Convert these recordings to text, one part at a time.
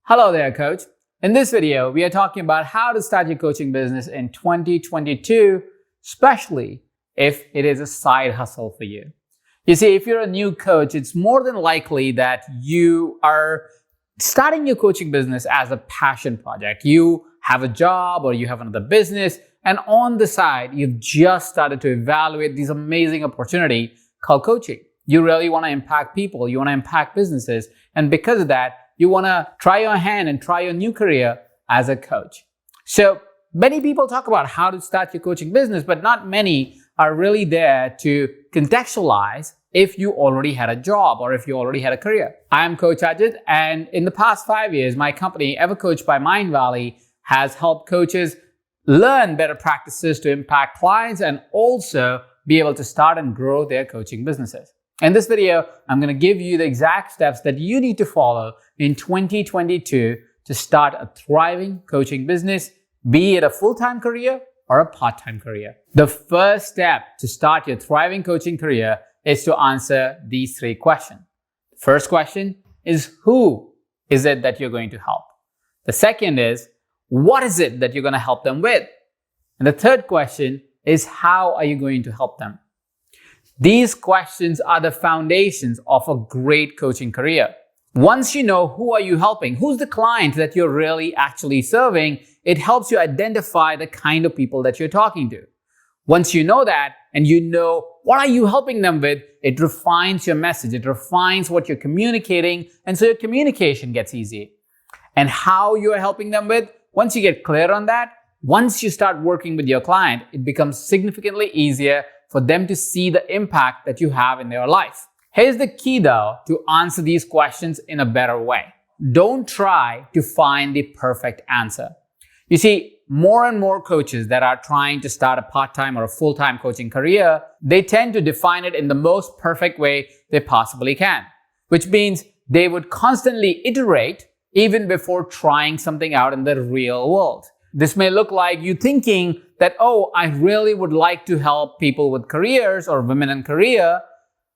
Hello there, coach. In this video, we are talking about how to start your coaching business in 2022, especially if it is a side hustle for you. You see, if you're a new coach, it's more than likely that you are starting your coaching business as a passion project. You have a job or you have another business, and on the side, you've just started to evaluate this amazing opportunity called coaching. You really want to impact people, you want to impact businesses, and because of that, you want to try your hand and try your new career as a coach. So many people talk about how to start your coaching business, but not many are really there to contextualize if you already had a job or if you already had a career. I am Coach Ajit, and in the past 5 years, my company, EverCoach by Mindvalley, has helped coaches learn better practices to impact clients and also be able to start and grow their coaching businesses. In this video, I'm going to give you the exact steps that you need to follow in 2022 to start a thriving coaching business, be it a full-time career or a part-time career. The first step to start your thriving coaching career is to answer these 3 questions. The first question is, who is it that you're going to help? The second is, what is it that you're going to help them with? And the third question is, how are you going to help them? These questions are the foundations of a great coaching career. Once you know who are you helping, who's the client that you're really actually serving, it helps you identify the kind of people that you're talking to. Once you know that and you know what are you helping them with, it refines your message, it refines what you're communicating, and so your communication gets easy. And how you're helping them with, once you get clear on that, once you start working with your client, it becomes significantly easier for them to see the impact that you have in their life. Here's the key though to answer these questions in a better way. Don't try to find the perfect answer. You see, more and more coaches that are trying to start a part-time or a full-time coaching career, they tend to define it in the most perfect way they possibly can, which means they would constantly iterate even before trying something out in the real world. This may look like you thinking that, oh, I really would like to help people with careers or women in career,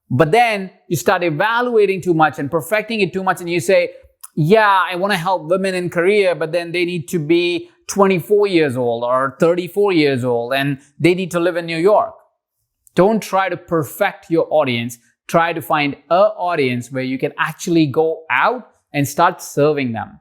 but then you start evaluating too much and perfecting it too much and you say, yeah, I want to help women in career, but then they need to be 24 years old or 34 years old and they need to live in New York. Don't try to perfect your audience. Try to find an audience where you can actually go out and start serving them.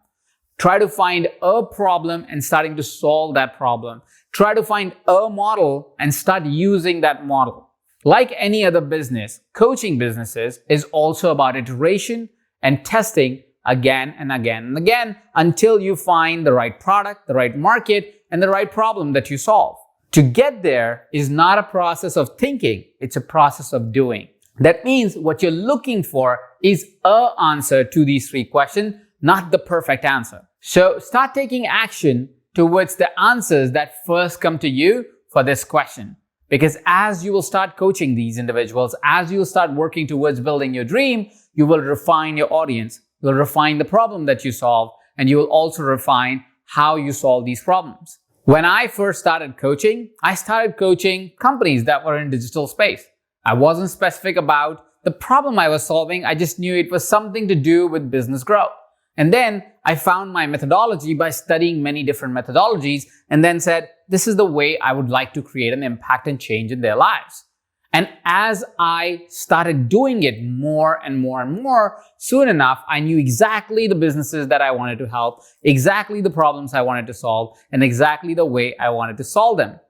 Try to find a problem and starting to solve that problem. Try to find a model and start using that model. Like any other business, coaching businesses is also about iteration and testing again and again and again until you find the right product, the right market, and the right problem that you solve. To get there is not a process of thinking, it's a process of doing. That means what you're looking for is an answer to these 3 questions, not the perfect answer. So start taking action towards the answers that first come to you for this question. Because as you will start coaching these individuals, as you will start working towards building your dream, you will refine your audience, you will refine the problem that you solve, and you will also refine how you solve these problems. When I first started coaching, I started coaching companies that were in digital space. I wasn't specific about the problem I was solving, I just knew it was something to do with business growth. And then I found my methodology by studying many different methodologies and then said, this is the way I would like to create an impact and change in their lives. And as I started doing it more and more and more, soon enough, I knew exactly the businesses that I wanted to help, exactly the problems I wanted to solve, and exactly the way I wanted to solve them.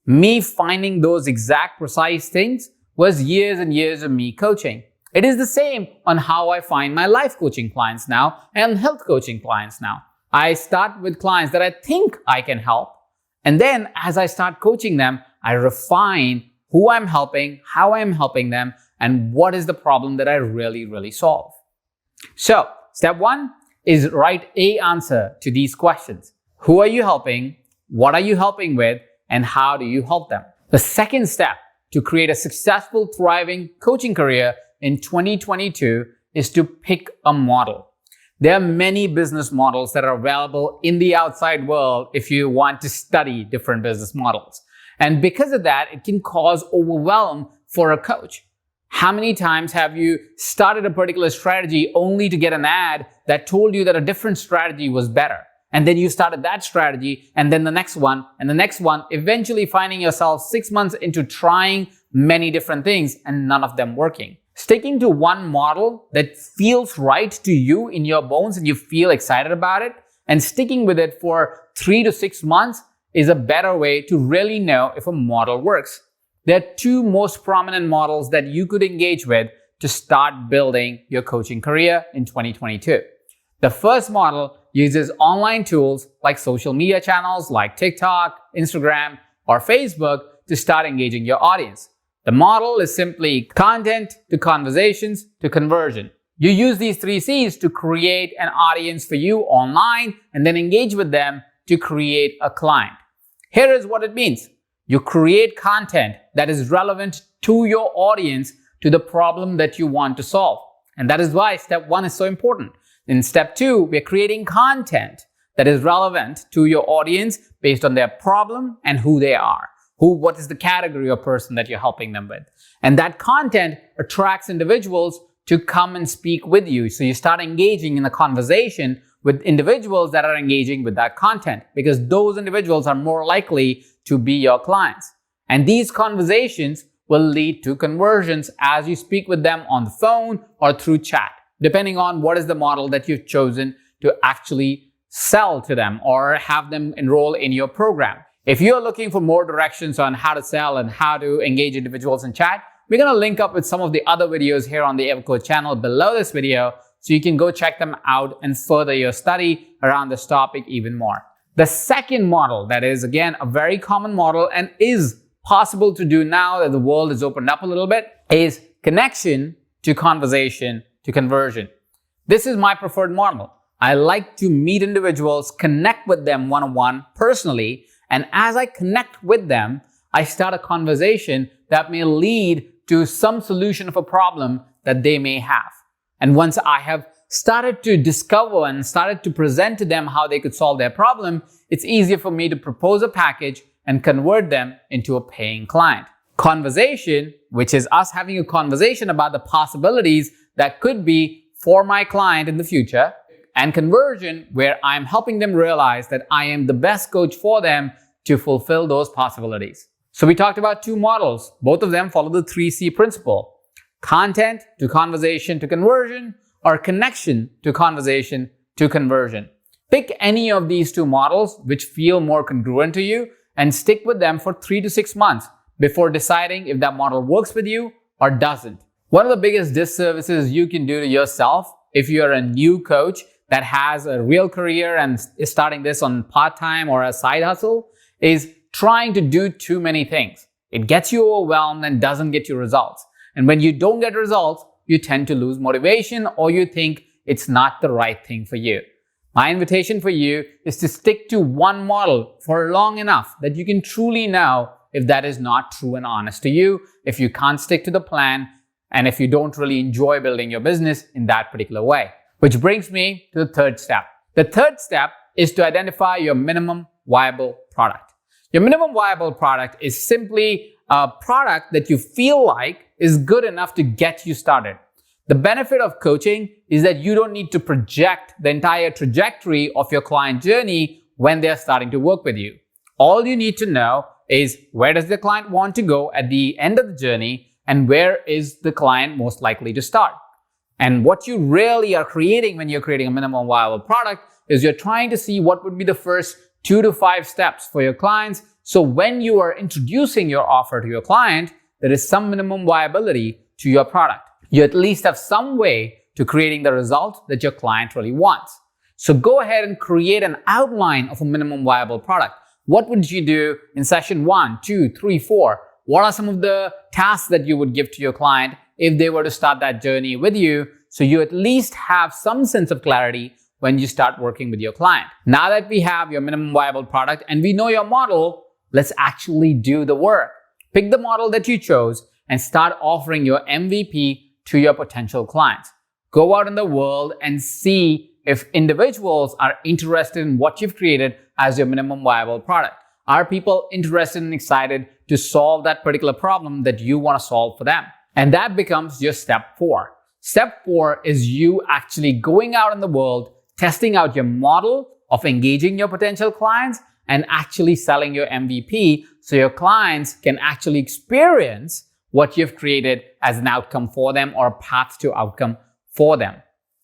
Me finding those exact precise things was years and years of me coaching. It is the same on how I find my life coaching clients now and health coaching clients now. I start with clients that I think I can help. And then as I start coaching them, I refine who I'm helping, how I'm helping them, and what is the problem that I really solve. So step 1 is write an answer to these questions. Who are you helping? What are you helping with? And how do you help them? The second step to create a successful, thriving coaching career in 2022 is to pick a model. There are many business models that are available in the outside world if you want to study different business models. And because of that, it can cause overwhelm for a coach. How many times have you started a particular strategy only to get an ad that told you that a different strategy was better? And then you started that strategy, and then the next one, and the next one, eventually finding yourself 6 months into trying many different things and none of them working. Sticking to one model that feels right to you in your bones and you feel excited about it, and sticking with it for 3 to 6 months is a better way to really know if a model works. There are two most prominent models that you could engage with to start building your coaching career in 2022. The first model uses online tools like social media channels like TikTok, Instagram, or Facebook to start engaging your audience. The model is simply content to conversations to conversion. You use these 3 C's to create an audience for you online and then engage with them to create a client. Here is what it means. You create content that is relevant to your audience, to the problem that you want to solve. And that is why step 1 is so important. In step 2, we're creating content that is relevant to your audience based on their problem and who they are. What is the category of person that you're helping them with? And that content attracts individuals to come and speak with you. So you start engaging in a conversation with individuals that are engaging with that content, because those individuals are more likely to be your clients. And these conversations will lead to conversions as you speak with them on the phone or through chat, depending on what is the model that you've chosen to actually sell to them or have them enroll in your program. If you're looking for more directions on how to sell and how to engage individuals in chat, we're going to link up with some of the other videos here on the EverCoach channel below this video, so you can go check them out and further your study around this topic even more. The second model, that is again a very common model and is possible to do now that the world has opened up a little bit, is connection to conversation to conversion. This is my preferred model. I like to meet individuals, connect with them one-on-one personally, and as I connect with them, I start a conversation that may lead to some solution of a problem that they may have. And once I have started to discover and started to present to them how they could solve their problem, it's easier for me to propose a package and convert them into a paying client. Conversation, which is us having a conversation about the possibilities that could be for my client in the future, and conversion, where I'm helping them realize that I am the best coach for them to fulfill those possibilities. So we talked about 2 models. Both of them follow the 3C principle. Content to conversation to conversion, or connection to conversation to conversion. Pick any of these 2 models which feel more congruent to you and stick with them for 3 to 6 months before deciding if that model works with you or doesn't. One of the biggest disservices you can do to yourself if you're a new coach that has a real career and is starting this on part-time or a side hustle is trying to do too many things. It gets you overwhelmed and doesn't get you results. And when you don't get results, you tend to lose motivation or you think it's not the right thing for you. My invitation for you is to stick to one model for long enough that you can truly know if that is not true and honest to you, if you can't stick to the plan, and if you don't really enjoy building your business in that particular way. Which brings me to the third step. The third step is to identify your minimum viable product. Your minimum viable product is simply a product that you feel like is good enough to get you started. The benefit of coaching is that you don't need to project the entire trajectory of your client journey when they're starting to work with you. All you need to know is where does the client want to go at the end of the journey and where is the client most likely to start. And what you really are creating when you're creating a minimum viable product is you're trying to see what would be the first 2 to 5 steps for your clients. So when you are introducing your offer to your client, there is some minimum viability to your product. You at least have some way to creating the result that your client really wants. So go ahead and create an outline of a minimum viable product. What would you do in session 1, 2, 3, 4? What are some of the tasks that you would give to your client if they were to start that journey with you, so you at least have some sense of clarity when you start working with your client. Now that we have your minimum viable product and we know your model, let's actually do the work. Pick the model that you chose and start offering your MVP to your potential clients. Go out in the world and see if individuals are interested in what you've created as your minimum viable product. Are people interested and excited to solve that particular problem that you want to solve for them? And that becomes your step 4. Step 4 is you actually going out in the world, testing out your model of engaging your potential clients and actually selling your MVP so your clients can actually experience what you've created as an outcome for them or a path to outcome for them.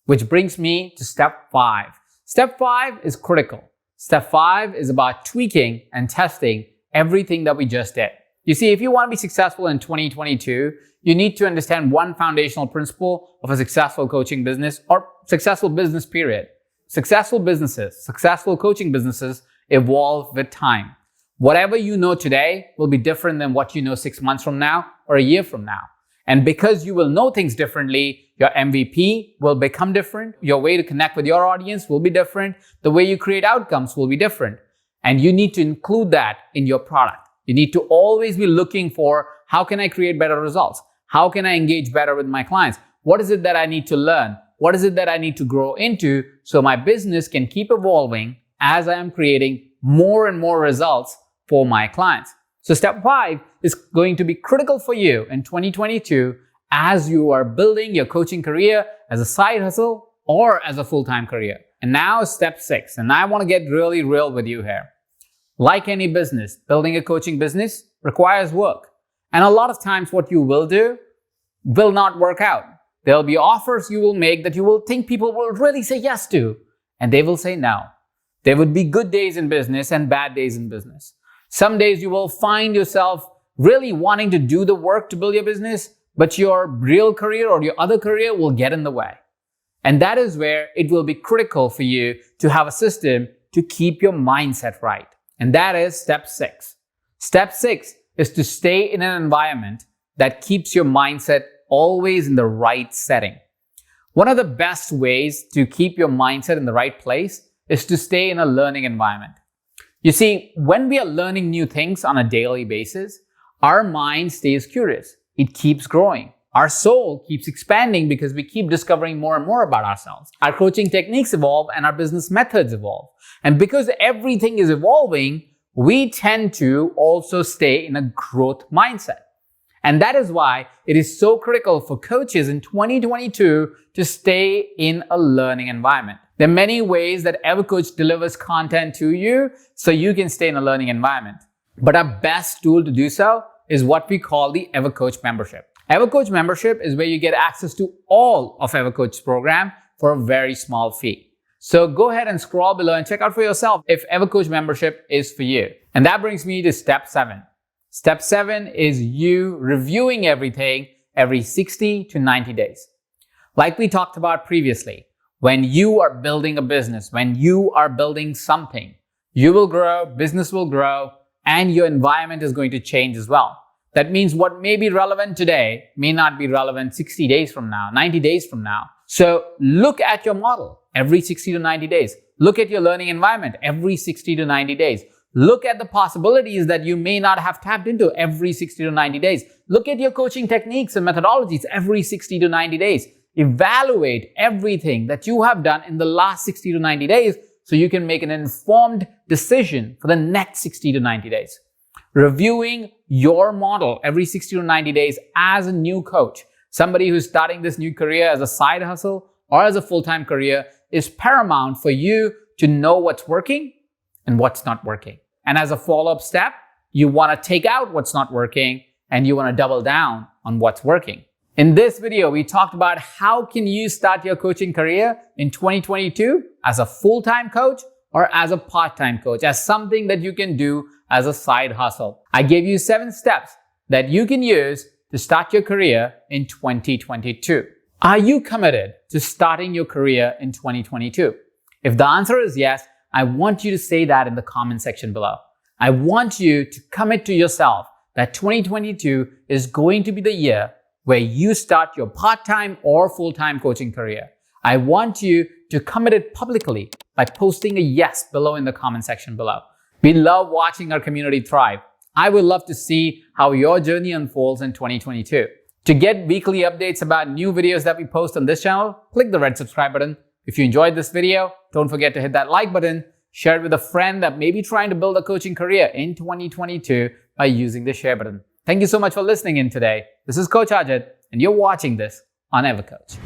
Which brings me to step 5. Step 5 is critical. Step 5 is about tweaking and testing everything that we just did. You see, if you want to be successful in 2022, you need to understand one foundational principle of a successful coaching business or successful business period. Successful businesses, successful coaching businesses evolve with time. Whatever you know today will be different than what you know 6 months from now or a year from now. And because you will know things differently, your MVP will become different. Your way to connect with your audience will be different. The way you create outcomes will be different. And you need to include that in your product. You need to always be looking for, how can I create better results? How can I engage better with my clients? What is it that I need to learn? What is it that I need to grow into so my business can keep evolving as I am creating more and more results for my clients? So step 5 is going to be critical for you in 2022 as you are building your coaching career as a side hustle or as a full-time career. And now step 6, and I want to get really real with you here. Like any business, building a coaching business requires work. And a lot of times what you will do will not work out. There'll be offers you will make that you will think people will really say yes to, and they will say no. There would be good days in business and bad days in business. Some days you will find yourself really wanting to do the work to build your business, but your real career or your other career will get in the way. And that is where it will be critical for you to have a system to keep your mindset right. And that is step 6. Step 6 is to stay in an environment that keeps your mindset always in the right setting. One of the best ways to keep your mindset in the right place is to stay in a learning environment. You see, when we are learning new things on a daily basis, our mind stays curious. It keeps growing. Our soul keeps expanding because we keep discovering more and more about ourselves. Our coaching techniques evolve and our business methods evolve. And because everything is evolving, we tend to also stay in a growth mindset. And that is why it is so critical for coaches in 2022 to stay in a learning environment. There are many ways that EverCoach delivers content to you so you can stay in a learning environment. But our best tool to do so is what we call the EverCoach membership. EverCoach membership is where you get access to all of EverCoach's program for a very small fee. So go ahead and scroll below and check out for yourself if EverCoach membership is for you. And that brings me to step 7. Step 7 is you reviewing everything every 60 to 90 days. Like we talked about previously, when you are building a business, when you are building something, you will grow, business will grow, and your environment is going to change as well. That means what may be relevant today may not be relevant 60 days from now, 90 days from now. So look at your model every 60 to 90 days. Look at your learning environment every 60 to 90 days. Look at the possibilities that you may not have tapped into every 60 to 90 days. Look at your coaching techniques and methodologies every 60 to 90 days. Evaluate everything that you have done in the last 60 to 90 days so you can make an informed decision for the next 60 to 90 days. Reviewing your model every 60 to 90 days as a new coach, somebody who's starting this new career as a side hustle or as a full-time career, is paramount for you to know what's working and what's not working. And as a follow-up step, you want to take out what's not working and you want to double down on what's working. In this video, we talked about how can you start your coaching career in 2022 as a full-time coach or as a part-time coach, as something that you can do as a side hustle. I gave you 7 steps that you can use to start your career in 2022. Are you committed to starting your career in 2022? If the answer is yes, I want you to say that in the comment section below. I want you to commit to yourself that 2022 is going to be the year where you start your part-time or full-time coaching career. I want you to commit it publicly by posting a yes below in the comment section below. We love watching our community thrive. I would love to see how your journey unfolds in 2022. To get weekly updates about new videos that we post on this channel, click the red subscribe button. If you enjoyed this video, don't forget to hit that like button, share it with a friend that may be trying to build a coaching career in 2022 by using the share button. Thank you so much for listening in today. This is Coach Ajit, and you're watching this on EverCoach.